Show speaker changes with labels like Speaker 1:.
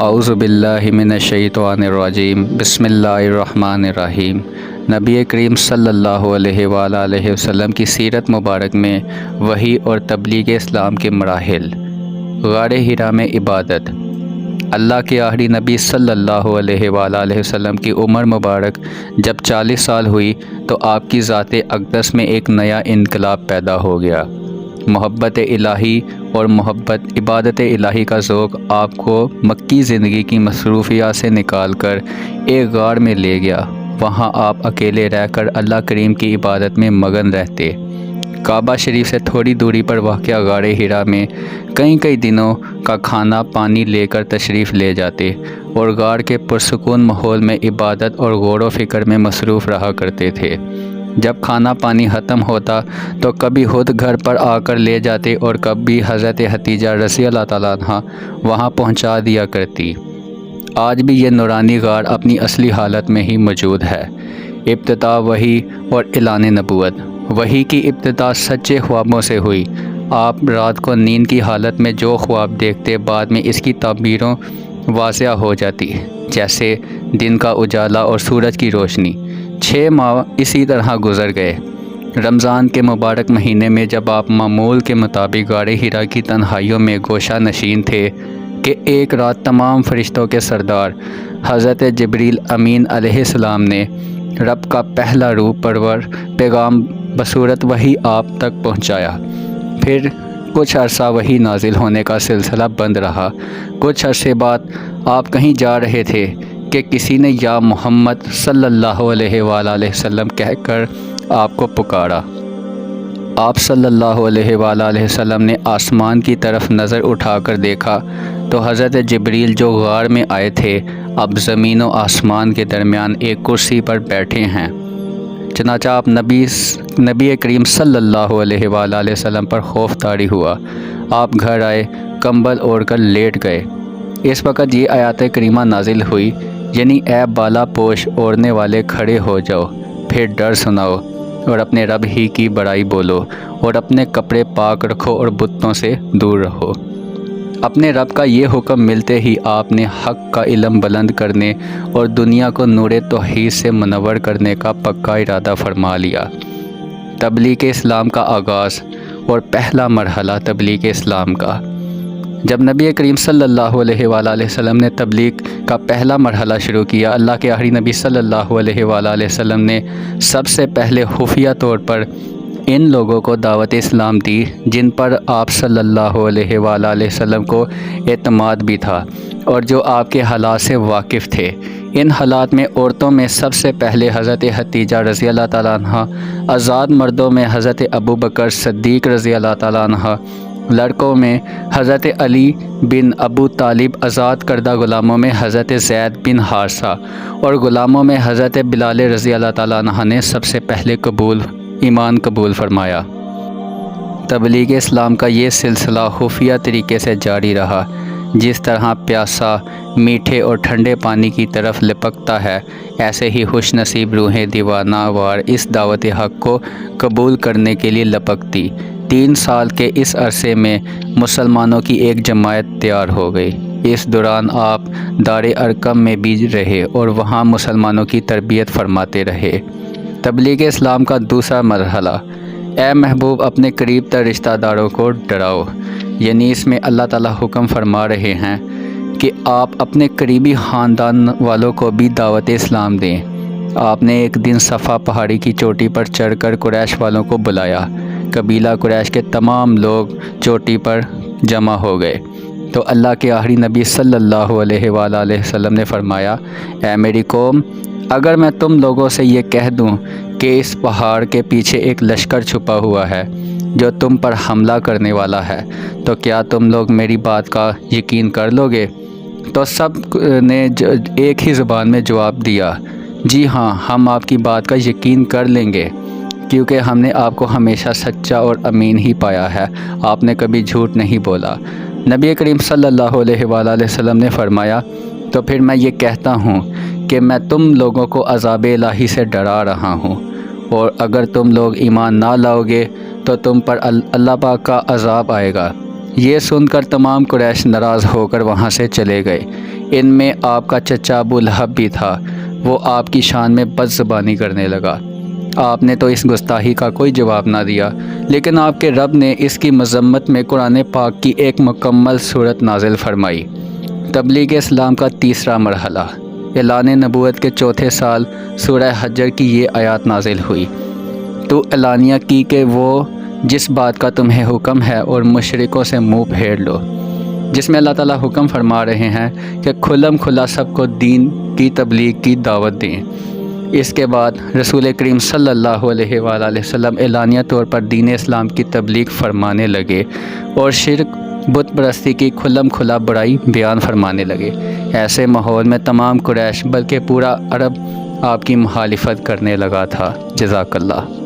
Speaker 1: اعوذ باللہ من الشیطان الرجیم بسم اللہ الرحمن الرحیم۔ نبی کریم صلی اللہ علیہ وآلہ وسلم کی سیرت مبارک میں وحی اور تبلیغ اسلام کے مراحل۔ غار حرا میں عبادت۔ اللہ کے آخری نبی صلی اللہ علیہ وآلہ وسلم کی عمر مبارک جب 40 سال ہوئی تو آپ کی ذات اقدس میں ایک نیا انقلاب پیدا ہو گیا۔ محبت الہی اور محبت عبادت الہی کا ذوق آپ کو مکی زندگی کی مصروفیات سے نکال کر ایک غار میں لے گیا۔ وہاں آپ اکیلے رہ کر اللہ کریم کی عبادت میں مگن رہتے۔ کعبہ شریف سے تھوڑی دوری پر واقع غار حرا میں کئی دنوں کا کھانا پانی لے کر تشریف لے جاتے اور غار کے پرسکون ماحول میں عبادت اور غور و فکر میں مصروف رہا کرتے تھے۔ جب کھانا پانی ختم ہوتا تو کبھی خود گھر پر آ کر لے جاتے اور کبھی حضرت ختیجہ رضی اللہ تعالیٰ عنہا وہاں پہنچا دیا کرتی۔ آج بھی یہ نورانی غار اپنی اصلی حالت میں ہی موجود ہے۔ ابتدا وحی اور اعلان نبوت۔ وحی کی ابتدا سچے خوابوں سے ہوئی۔ آپ رات کو نیند کی حالت میں جو خواب دیکھتے بعد میں اس کی تعبیروں واضح ہو جاتی، جیسے دن کا اجالا اور سورج کی روشنی۔ 6 ماہ اسی طرح گزر گئے۔ رمضان کے مبارک مہینے میں جب آپ معمول کے مطابق غار حرا کی تنہائیوں میں گوشہ نشین تھے کہ ایک رات تمام فرشتوں کے سردار حضرت جبریل امین علیہ السلام نے رب کا پہلا روح پرور پیغام بصورت وحی آپ تک پہنچایا۔ پھر کچھ عرصہ وحی نازل ہونے کا سلسلہ بند رہا۔ کچھ عرصے بعد آپ کہیں جا رہے تھے کہ کسی نے یا محمد صلی اللہ علیہ وآلہ وسلم کہہ کر آپ کو پکارا۔ آپ صلی اللہ علیہ وآلہ وسلم نے آسمان کی طرف نظر اٹھا کر دیکھا تو حضرت جبریل جو غار میں آئے تھے اب زمین و آسمان کے درمیان ایک کرسی پر بیٹھے ہیں۔ چنانچہ آپ نبی کریم صلی اللہ علیہ وآلہ وسلم پر خوف طاری ہوا۔ آپ گھر آئے، کمبل اوڑھ کر لیٹ گئے۔ اس وقت یہ آیات کریمہ نازل ہوئی، یعنی اے بالا پوش اوڑھنے والے کھڑے ہو جاؤ، پھر ڈر سناؤ اور اپنے رب ہی کی بڑائی بولو اور اپنے کپڑے پاک رکھو اور بتوں سے دور رہو۔ اپنے رب کا یہ حکم ملتے ہی آپ نے حق کا علم بلند کرنے اور دنیا کو نور توحید سے منور کرنے کا پکا ارادہ فرما لیا۔ تبلیغ اسلام کا آغاز اور پہلا مرحلہ تبلیغ اسلام کا۔ جب نبی کریم صلی اللہ علیہ وآلہ وسلم نے تبلیغ کا پہلا مرحلہ شروع کیا، اللہ کے آخری نبی صلی اللہ علیہ وآلہ وسلم نے سب سے پہلے خفیہ طور پر ان لوگوں کو دعوت اسلام دی جن پر آپ صلی اللہ علیہ وآلہ وسلم کو اعتماد بھی تھا اور جو آپ کے حالات سے واقف تھے۔ ان حالات میں عورتوں میں سب سے پہلے حضرت ختیجہ رضی اللہ تعالیٰ عنہ، آزاد مردوں میں حضرت ابو بکر صدیق رضی اللہ تعالیٰ عنہ، لڑکوں میں حضرت علی بن ابو طالب، آزاد کردہ غلاموں میں حضرت زید بن حارثہ اور غلاموں میں حضرت بلال رضی اللہ تعالیٰ عنہ نے سب سے پہلے ایمان قبول فرمایا۔ تبلیغ اسلام کا یہ سلسلہ خفیہ طریقے سے جاری رہا۔ جس طرح پیاسا میٹھے اور ٹھنڈے پانی کی طرف لپکتا ہے، ایسے ہی خوش نصیب روحیں دیوانہ وار اس دعوت حق کو قبول کرنے کے لیے لپکتی۔ 3 سال کے اس عرصے میں مسلمانوں کی ایک جماعت تیار ہو گئی۔ اس دوران آپ دار ارقم میں بھی رہے اور وہاں مسلمانوں کی تربیت فرماتے رہے۔ تبلیغ اسلام کا دوسرا مرحلہ۔ اے محبوب، اپنے قریب تر رشتہ داروں کو ڈراؤ، یعنی اس میں اللہ تعالیٰ حکم فرما رہے ہیں کہ آپ اپنے قریبی خاندان والوں کو بھی دعوت اسلام دیں۔ آپ نے ایک دن صفا پہاڑی کی چوٹی پر چڑھ کر قریش والوں کو بلایا۔ قبیلہ قریش کے تمام لوگ چوٹی پر جمع ہو گئے تو اللہ کے آخری نبی صلی اللہ علیہ وآلہ وسلم نے فرمایا، اے میری قوم، اگر میں تم لوگوں سے یہ کہہ دوں کہ اس پہاڑ کے پیچھے ایک لشکر چھپا ہوا ہے جو تم پر حملہ کرنے والا ہے تو کیا تم لوگ میری بات کا یقین کر لو گے؟ تو سب نے ایک ہی زبان میں جواب دیا، جی ہاں، ہم آپ کی بات کا یقین کر لیں گے، کیونکہ ہم نے آپ کو ہمیشہ سچا اور امین ہی پایا ہے، آپ نے کبھی جھوٹ نہیں بولا۔ نبی کریم صلی اللہ علیہ وآلہ وسلم نے فرمایا، تو پھر میں یہ کہتا ہوں کہ میں تم لوگوں کو عذاب الہی سے ڈرا رہا ہوں، اور اگر تم لوگ ایمان نہ لاؤ گے تو تم پر اللہ پاک کا عذاب آئے گا۔ یہ سن کر تمام قریش ناراض ہو کر وہاں سے چلے گئے۔ ان میں آپ کا چچا ابو لہب بھی تھا۔ وہ آپ کی شان میں بد زبانی کرنے لگا۔ آپ نے تو اس گستاخی کا کوئی جواب نہ دیا، لیکن آپ کے رب نے اس کی مذمت میں قرآن پاک کی ایک مکمل صورت نازل فرمائی۔ تبلیغ اسلام کا تیسرا مرحلہ۔ اعلان نبوت کے چوتھے سال سورہ حجر کی یہ آیات نازل ہوئی۔ تو اعلانیہ کی کہ وہ جس بات کا تمہیں حکم ہے اور مشرکوں سے منہ پھیر لو، جس میں اللہ تعالیٰ حکم فرما رہے ہیں کہ کھلم کھلا سب کو دین کی تبلیغ کی دعوت دیں۔ اس کے بعد رسول کریم صلی اللہ علیہ وآلہ وسلم اعلانیہ طور پر دین اسلام کی تبلیغ فرمانے لگے اور شرک بت پرستی کی کھلم کھلا برائی بیان فرمانے لگے۔ ایسے ماحول میں تمام قریش بلکہ پورا عرب آپ کی مخالفت کرنے لگا تھا۔ جزاک اللہ۔